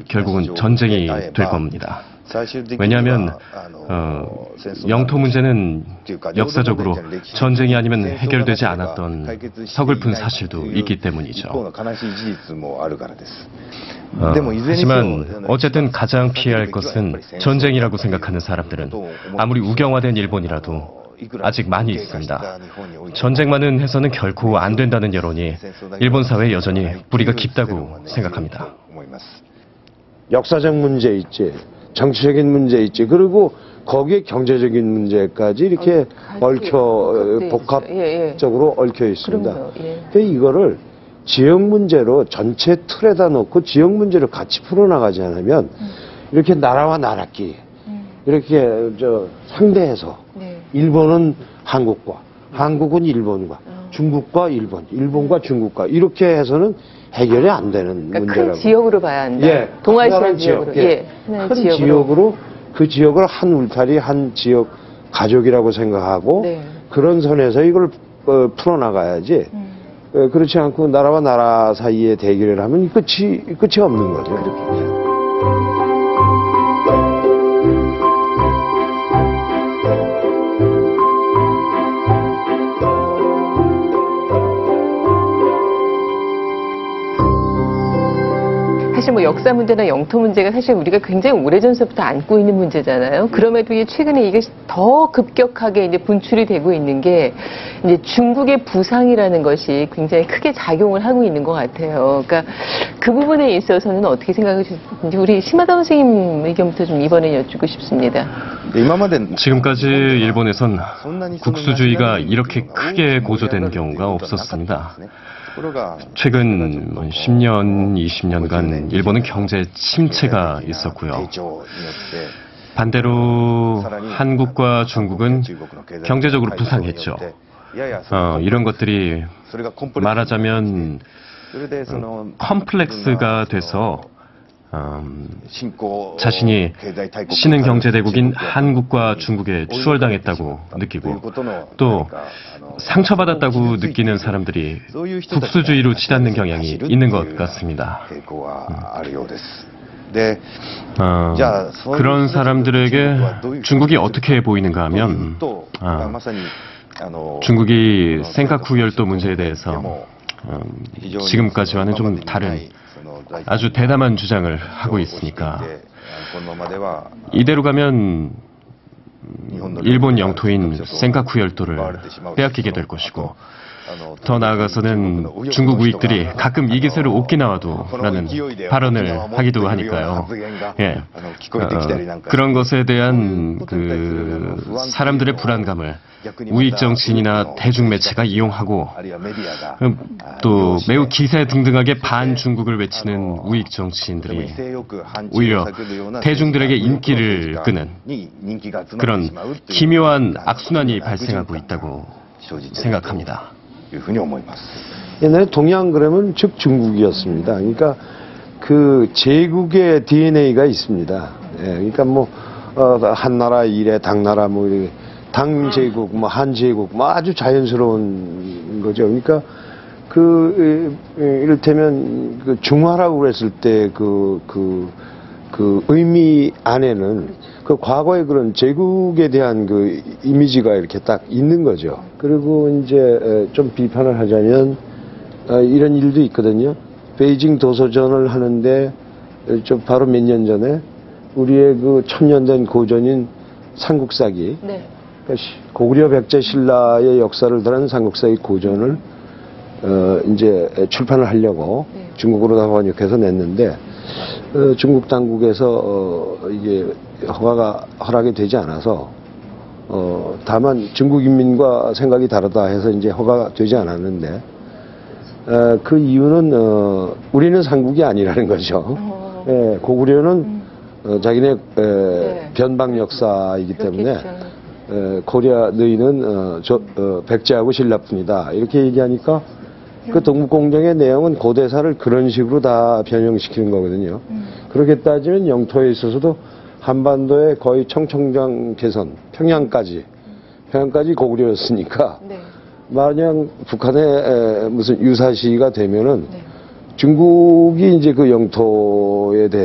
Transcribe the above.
결국은 전쟁이 될 겁니다. 왜냐하면 영토 문제는 역사적으로 전쟁이 아니면 해결되지 않았던 서글픈 사실도 있기 때문이죠. 하지만 어쨌든 가장 피해야 할 것은 전쟁이라고 생각하는 사람들은 아무리 우경화된 일본이라도 아직 많이 있습니다. 전쟁만은 해서는 결코 안 된다는 여론이 일본 사회에 여전히 뿌리가 깊다고 생각합니다. 역사적 문제 있지, 정치적인 문제 있지, 그리고 거기에 경제적인 문제까지 이렇게 복합적으로 얽혀 있습니다. 그러니까 이거를 지역 문제로 전체 틀에다 놓고 지역 문제를 같이 풀어나가지 않으면 이렇게 나라와 나라끼리 이렇게 상대해서 일본은 한국과, 한국은 일본과, 중국과 일본, 일본과 중국과 이렇게 해서는 해결이 안 되는 그러니까 문제라고. 큰 지역으로 봐야 한다. 예, 동아시아 지역으로. 예, 큰 지역으로 그 지역을 한 울타리, 한 지역 가족이라고 생각하고 그런 선에서 이걸 풀어나가야지. 그렇지 않고 나라와 나라 사이에 대결을 하면 끝이 없는 거죠. 그렇게. 사실 뭐 역사 문제나 영토 문제가 사실 우리가 굉장히 오래전서부터 안고 있는 문제잖아요. 그럼에도 최근에 이게 더 급격하게 이제 분출이 되고 있는 게 이제 중국의 부상이라는 것이 굉장히 크게 작용을 하고 있는 것 같아요. 그러니까 그 부분에 있어서는 어떻게 생각하시는지 우리 시마다 선생님 의견부터 좀 이번에 여쭙고 싶습니다. 지금까지 일본에선 국수주의가 이렇게 크게 고조된 경우가 없었습니다. 최근 10년, 20년간 일본은 경제 침체가 있었고요. 반대로 한국과 중국은 경제적으로 부상했죠. 이런 것들이 말하자면 컴플렉스가 돼서 자신이 신흥 경제대국인 한국과 중국에 추월당했다고 느끼고 또 상처받았다고 느끼는 사람들이 국수주의로 치닫는 경향이 있는 것 같습니다. 그런 사람들에게 중국이 어떻게 보이는가 하면 중국이 센카쿠 열도 문제에 대해서 지금까지와는 좀 다른 아주 대담한 주장을 하고 있으니까 이대로 가면 일본 영토인 센카쿠 열도를 빼앗기게 될 것이고 더 나아가서는 중국 우익들이 가끔 이 기세로 오키나와도 라는 발언을 하기도 하니까요. 예. 그런 것에 대한 사람들의 불안감을 우익 정치인이나 대중매체가 이용하고 또 매우 기세등등하게 반중국을 외치는 우익 정치인들이 오히려 대중들에게 인기를 끄는 그런 기묘한 악순환이 발생하고 있다고 생각합니다. 옛날에 동양 그러면 즉 중국이었습니다. 그러니까 그 제국의 DNA가 있습니다. 예, 그러니까 뭐 한나라 이래 당나라 뭐 이렇게 당제국 뭐 한제국 뭐 아주 자연스러운 거죠. 그러니까 이를테면 그 중화라고 그랬을 때 그 의미 안에는 그 과거의 그런 제국에 대한 그 이미지가 이렇게 딱 있는 거죠. 그리고 이제 좀 비판을 하자면 이런 일도 있거든요. 베이징 도서전을 하는데 좀 바로 몇 년 전에 우리의 그 천년된 고전인 삼국사기, 고구려 백제 신라의 역사를 다룬 삼국사기 고전을 이제 출판을 하려고 중국어로 다 번역해서 냈는데 중국 당국에서 이게 허락이 되지 않아서 다만 중국 인민과 생각이 다르다 해서 이제 허가가 되지 않았는데 그 이유는 우리는 삼국이 아니라는 거죠. 예, 고구려는 자기네 변방 역사이기 때문에 고려 너희는 백제하고 신라뿐이다 이렇게 얘기하니까 그 동북공정의 내용은 고대사를 그런 식으로 다 변형시키는 거거든요. 그렇게 따지면 영토에 있어서도 한반도의 거의 청청장 개선, 평양까지 고구려였으니까 만약 북한의 무슨 유사시가 되면은 중국이 이제 그 영토에 대해